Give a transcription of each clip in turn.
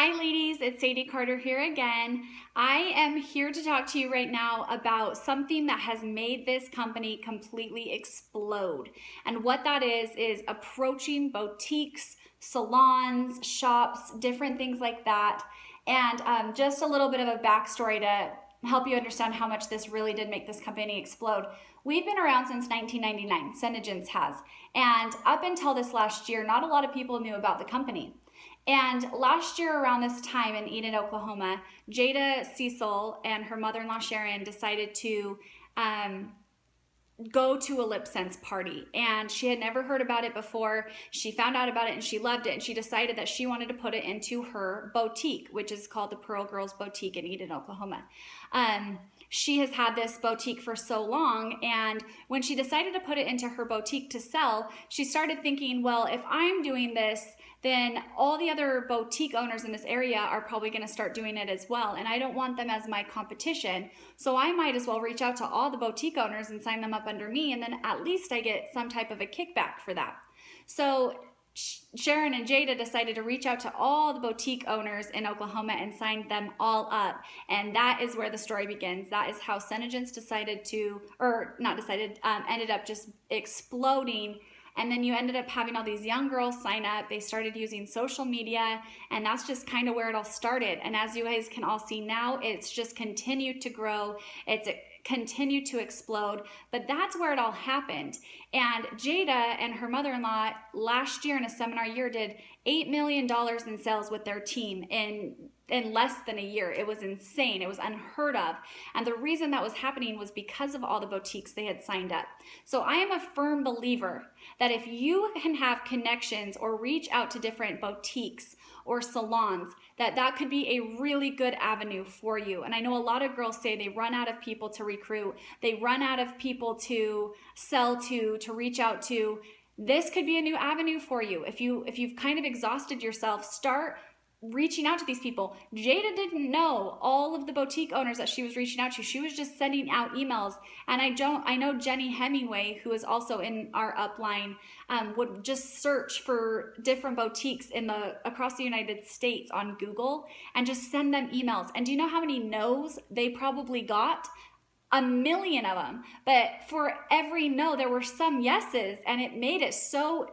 Hi ladies, it's Sadie Carter here again. I am here to talk to you right now about something that has made this company completely explode. And what that is approaching boutiques, salons, shops, different things like that. And just a little bit of a backstory to help you understand how much this really did make this company explode. We've been around since 1999, Senegence has. And up until this last year, not a lot of people knew about the company. And last year around this time in Eden, Oklahoma, Jada Cecil and her mother-in-law Sharon decided to go to a lip sense party, and she had never heard about it before. She found out about it and she loved it, and she decided that she wanted to put it into her boutique, which is called the Pearl Girls Boutique in Eden, Oklahoma. She has had this boutique for so long, and when she decided to put it into her boutique to sell, she started thinking, well, if I'm doing this, then all the other boutique owners in this area are probably going to start doing it as well, and I don't want them as my competition, so I might as well reach out to all the boutique owners and sign them up under me, and then at least I get some type of a kickback for that. So Sharon and Jada decided to reach out to all the boutique owners in Oklahoma and signed them all up. And that is where the story begins. That is how Senegence ended up just exploding. And then you ended up having all these young girls sign up. They started using social media, and that's just kind of where it all started. And as you guys can all see now, it's just continued to grow. It's continued to explode, but that's where it all happened. And Jada and her mother-in-law last year in a seminar year did $8 million in sales with their team in less than a year. It was insane. It was unheard of. And the reason that was happening was because of all the boutiques they had signed up. So I am a firm believer that if you can have connections or reach out to different boutiques or salons, that could be a really good avenue for you. And I know a lot of girls say they run out of people to recruit. They run out of people to sell to reach out to. This could be a new avenue for you. If you've kind of exhausted yourself, start reaching out to these people. Jada didn't know all of the boutique owners that she was reaching out to. She was just sending out emails. And I know Jenny Hemingway, who is also in our upline, would just search for different boutiques across the United States on Google and just send them emails. And do you know how many no's they probably got? 1 million of them. But for every no, there were some yeses, and it made it so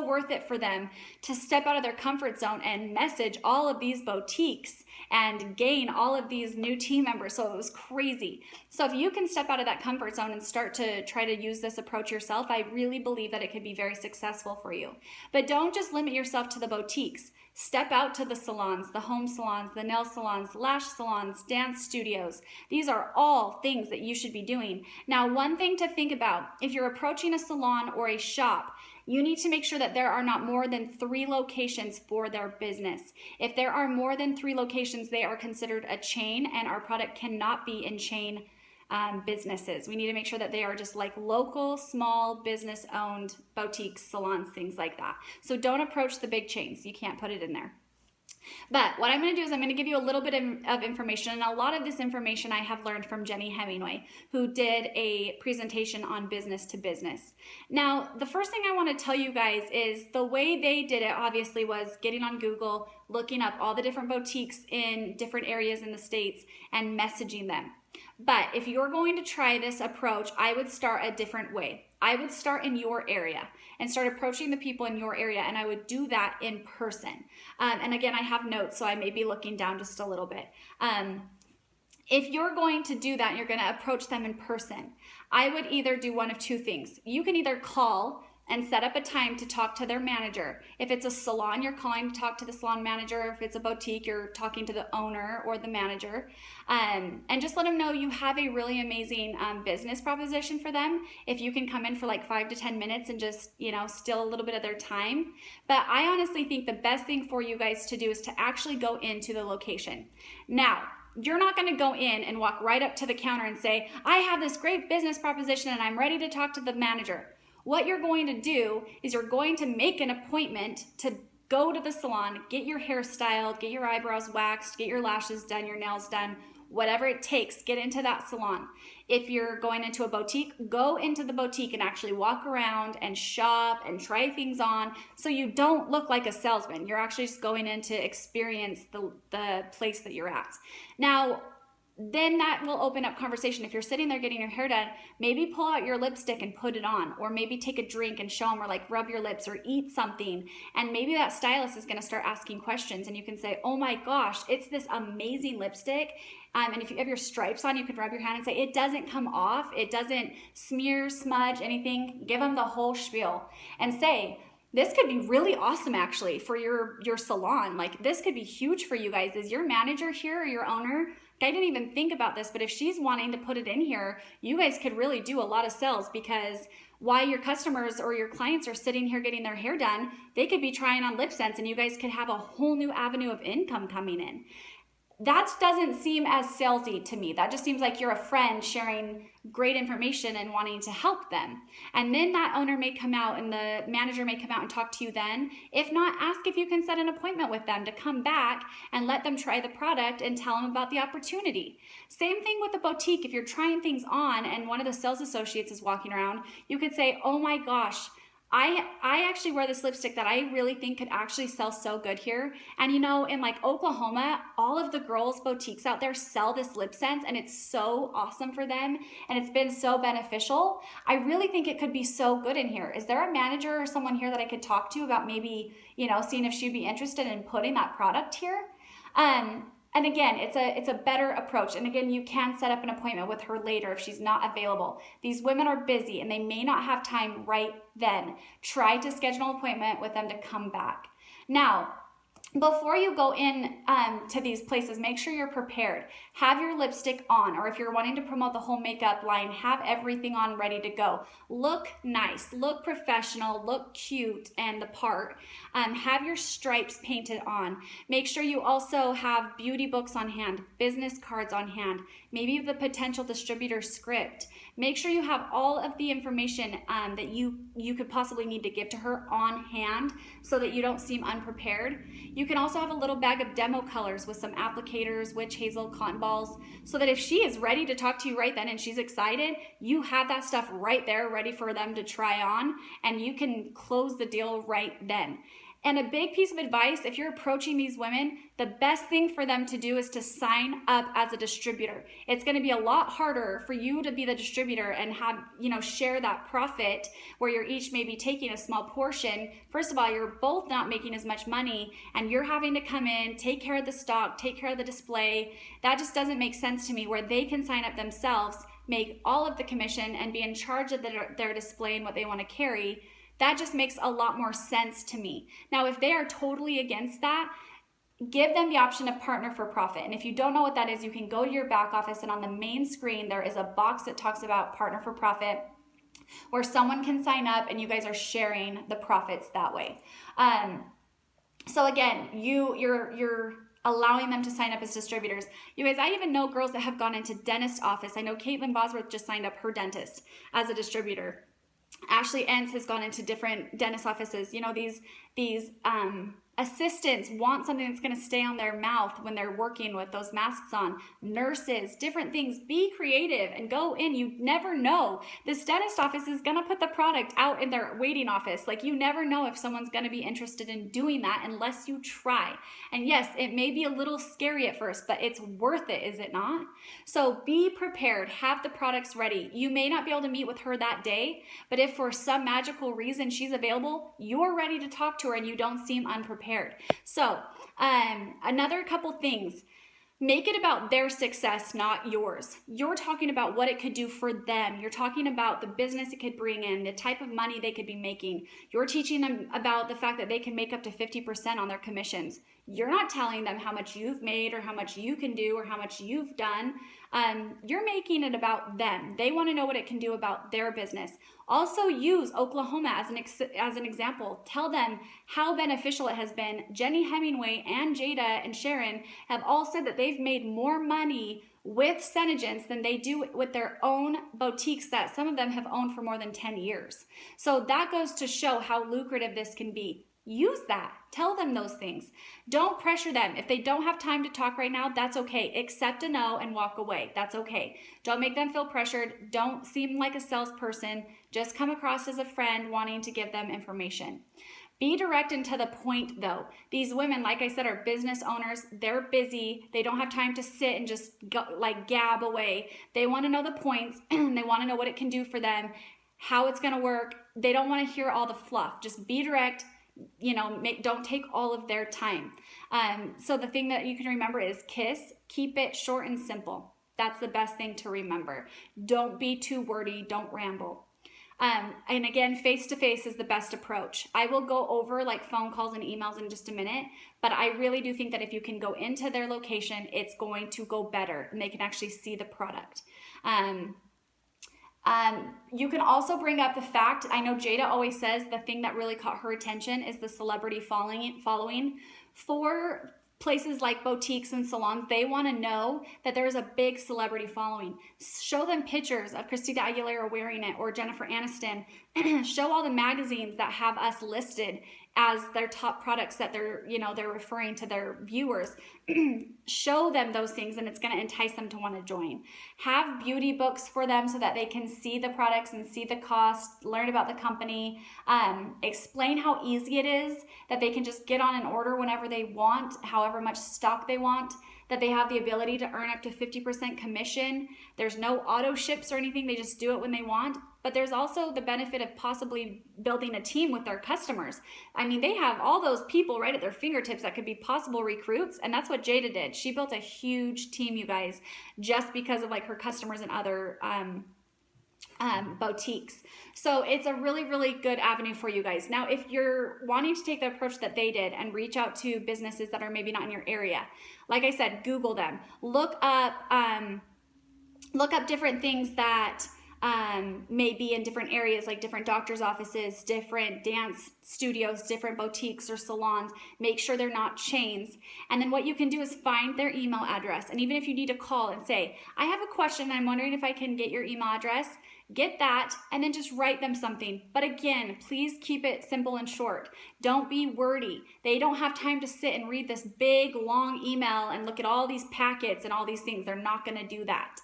worth it for them to step out of their comfort zone and message all of these boutiques and gain all of these new team members. So it was crazy. So if you can step out of that comfort zone and start to try to use this approach yourself, I really believe that it could be very successful for you. But don't just limit yourself to the boutiques. Step out to the salons, the home salons, the nail salons, lash salons, dance studios. These are all things that you should be doing. Now, one thing to think about, if you're approaching a salon or a shop, you need to make sure that there are not more than 3 locations for their business. If there are more than 3 locations, they are considered a chain, and our product cannot be in chain businesses. We need to make sure that they are just like local, small, business-owned boutiques, salons, things like that. So don't approach the big chains. You can't put it in there. But what I'm going to do is I'm going to give you a little bit of information, and a lot of this information I have learned from Jenny Hemingway, who did a presentation on business to business. Now, the first thing I want to tell you guys is the way they did it obviously was getting on Google, looking up all the different boutiques in different areas in the States and messaging them. But if you're going to try this approach, I would start a different way. I would start in your area and start approaching the people in your area, and I would do that in person. And again, I have notes, so I may be looking down just a little bit. If you're going to do that, you're going to approach them in person. I would either do one of 2 things. You can either call and set up a time to talk to their manager. If it's a salon, you're calling to talk to the salon manager. If it's a boutique, you're talking to the owner or the manager. And just let them know you have a really amazing business proposition for them. If you can come in for like 5 to 10 minutes and just, steal a little bit of their time. But I honestly think the best thing for you guys to do is to actually go into the location. Now, you're not going to go in and walk right up to the counter and say, I have this great business proposition and I'm ready to talk to the manager. What you're going to do is you're going to make an appointment to go to the salon, get your hair styled, get your eyebrows waxed, get your lashes done, your nails done, whatever it takes, get into that salon. If you're going into a boutique, go into the boutique and actually walk around and shop and try things on, so you don't look like a salesman. You're actually just going in to experience the place that you're at. Now, then that will open up conversation. If you're sitting there getting your hair done, maybe pull out your lipstick and put it on, or maybe take a drink and show them, or like rub your lips or eat something. And maybe that stylist is going to start asking questions, and you can say, oh my gosh, it's this amazing lipstick. And if you have your stripes on, you can rub your hand and say, it doesn't come off, it doesn't smear, smudge, anything. Give them the whole spiel and say, this could be really awesome actually for your salon. Like, this could be huge for you guys. Is your manager here or your owner? I didn't even think about this, but if she's wanting to put it in here, you guys could really do a lot of sales, because while your customers or your clients are sitting here getting their hair done, they could be trying on lip scents, and you guys could have a whole new avenue of income coming in. That doesn't seem as salesy to me. That just seems like you're a friend sharing great information and wanting to help them. And then that owner may come out and the manager may come out and talk to you then. If not, ask if you can set an appointment with them to come back and let them try the product and tell them about the opportunity. Same thing with the boutique. If you're trying things on and one of the sales associates is walking around, you could say, oh my gosh, I actually wear this lipstick that I really think could actually sell so good here. And you know, in like Oklahoma, all of the girls' boutiques out there sell this lip scent, and it's so awesome for them, and it's been so beneficial. I really think it could be so good in here. Is there a manager or someone here that I could talk to about maybe, you know, seeing if she'd be interested in putting that product here? And again, it's a better approach. And again, you can set up an appointment with her later if she's not available. These women are busy and they may not have time right then. Try to schedule an appointment with them to come back. Now, before you go in to these places, make sure you're prepared. Have your lipstick on, or if you're wanting to promote the whole makeup line, have everything on ready to go. Look nice, look professional, look cute and the part. Have your stripes painted on. Make sure you also have beauty books on hand, business cards on hand, maybe the potential distributor script. Make sure you have all of the information that you could possibly need to give to her on hand so that you don't seem unprepared. You can also have a little bag of demo colors with some applicators, witch hazel, cotton balls, so that if she is ready to talk to you right then and she's excited, you have that stuff right there ready for them to try on, and you can close the deal right then. And a big piece of advice, if you're approaching these women, the best thing for them to do is to sign up as a distributor. It's going to be a lot harder for you to be the distributor and have, you know, share that profit where you're each maybe taking a small portion. First of all, you're both not making as much money, and you're having to come in, take care of the stock, take care of the display. That just doesn't make sense to me, where they can sign up themselves, make all of the commission, and be in charge of their display and what they want to carry. That just makes a lot more sense to me. Now, if they are totally against that, give them the option of partner for profit. And if you don't know what that is, you can go to your back office, and on the main screen, there is a box that talks about partner for profit, where someone can sign up and you guys are sharing the profits that way. So again, you're allowing them to sign up as distributors. You guys, I even know girls that have gone into dentist office. I know Caitlin Bosworth just signed up her dentist as a distributor. Ashley Entz has gone into different dentist offices. You know, these assistants want something that's going to stay on their mouth when they're working with those masks on. Nurses, different things. Be creative and go in. You never know. This dentist office is going to put the product out in their waiting office. Like, you never know if someone's going to be interested in doing that unless you try. And yes, it may be a little scary at first, but it's worth it, is it not? So be prepared. Have the products ready. You may not be able to meet with her that day, but if for some magical reason she's available, you're ready to talk to her and you don't seem unprepared. So another couple things. Make it about their success, not yours. You're talking about what it could do for them. You're talking about the business it could bring in, the type of money they could be making. You're teaching them about the fact that they can make up to 50% on their commissions. You're not telling them how much you've made or how much you can do or how much you've done. You're making it about them. They want to know what it can do about their business. Also use Oklahoma as an example. Tell them how beneficial it has been. Jenny Hemingway and Jada and Sharon have all said that they've made more money with Senegence than they do with their own boutiques that some of them have owned for more than 10 years. So that goes to show how lucrative this can be. use that. Tell them those things. Don't pressure them. If they don't have time to talk right now, that's okay. Accept a no and walk away. That's okay. Don't make them feel pressured. Don't seem like a salesperson. Just come across as a friend wanting to give them information. Be direct and to the point though. These women, like I said, are business owners. They're busy. They don't have time to sit and just gab away. They want to know the points and they want to know what it can do for them, how it's going to work. They don't want to hear all the fluff. Just be direct. Don't take all of their time. So the thing that you can remember is KISS. Keep it short and simple. That's the best thing to remember. Don't be too wordy. Don't ramble. And again, face-to-face is the best approach. I will go over like phone calls and emails in just a minute, but I really do think that if you can go into their location, it's going to go better and they can actually see the product. You can also bring up the fact, I know Jada always says the thing that really caught her attention is the celebrity following. For places like boutiques and salons, they want to know that there's a big celebrity following. Show them pictures of Christina Aguilera wearing it or Jennifer Aniston. Show all the magazines that have us listed as their top products that they're referring to their viewers. Show them those things and it's going to entice them to want to join. Have beauty books for them so that they can see the products and see the cost, learn about the company, explain how easy it is, that they can just get on an order whenever they want, however much stock they want, that they have the ability to earn up to 50% commission. There's no auto ships or anything. They just do it when they want. But there's also the benefit of possibly building a team with their customers. I mean, they have all those people right at their fingertips that could be possible recruits. And that's what Jada did. She built a huge team, you guys, just because of like her customers and other boutiques. So it's a really, really good avenue for you guys. Now, if you're wanting to take the approach that they did and reach out to businesses that are maybe not in your area, like I said, Google them, look up different things that may be in different areas, like different doctor's offices, different dance studios, different boutiques or salons. Make sure they're not chains. And then what you can do is find their email address. And even if you need to call and say, I have a question, I'm wondering if I can get your email address, get that, and then just write them something. But again, please keep it simple and short. Don't be wordy. They don't have time to sit and read this big, long email and look at all these packets and all these things. They're not going to do that.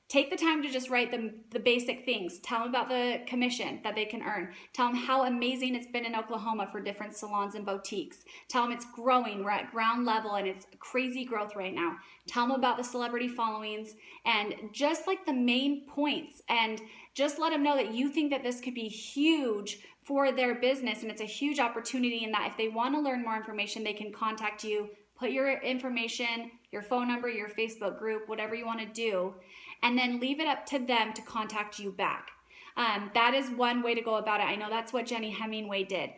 Take the time to just write them the basic things. Tell them about the commission that they can earn. Tell them how amazing it's been in Oklahoma for different salons and boutiques. Tell them it's growing. We're at ground level and it's crazy growth right now. Tell them about the celebrity followings and just like the main points, and just let them know that you think that this could be huge for their business and it's a huge opportunity, and that if they want to learn more information, they can contact you. Put your information, your phone number, your Facebook group, whatever you want to do, and then leave it up to them to contact you back. That is one way to go about it. I know that's what Jenny Hemingway did.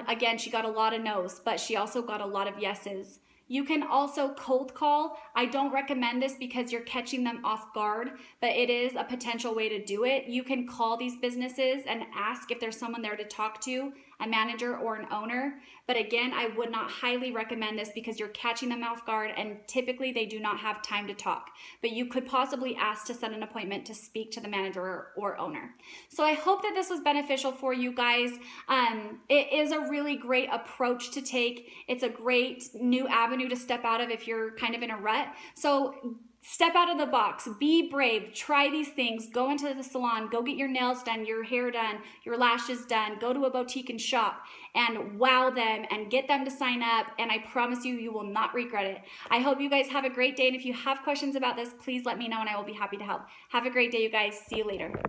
Again, she got a lot of no's, but she also got a lot of yeses. You can also cold call. I don't recommend this because you're catching them off guard, but it is a potential way to do it. You can call these businesses and ask if there's someone there to talk to, a manager or an owner. But again, I would not highly recommend this because you're catching them off guard and typically they do not have time to talk. But you could possibly ask to set an appointment to speak to the manager or owner. So I hope that this was beneficial for you guys. It is a really great approach to take. It's a great new avenue to step out of if you're kind of in a rut. So step out of the box, be brave, try these things, go into the salon, go get your nails done, your hair done, your lashes done, go to a boutique and shop and wow them and get them to sign up. And I promise you, you will not regret it. I hope you guys have a great day. And if you have questions about this, please let me know and I will be happy to help. Have a great day, you guys. See you later.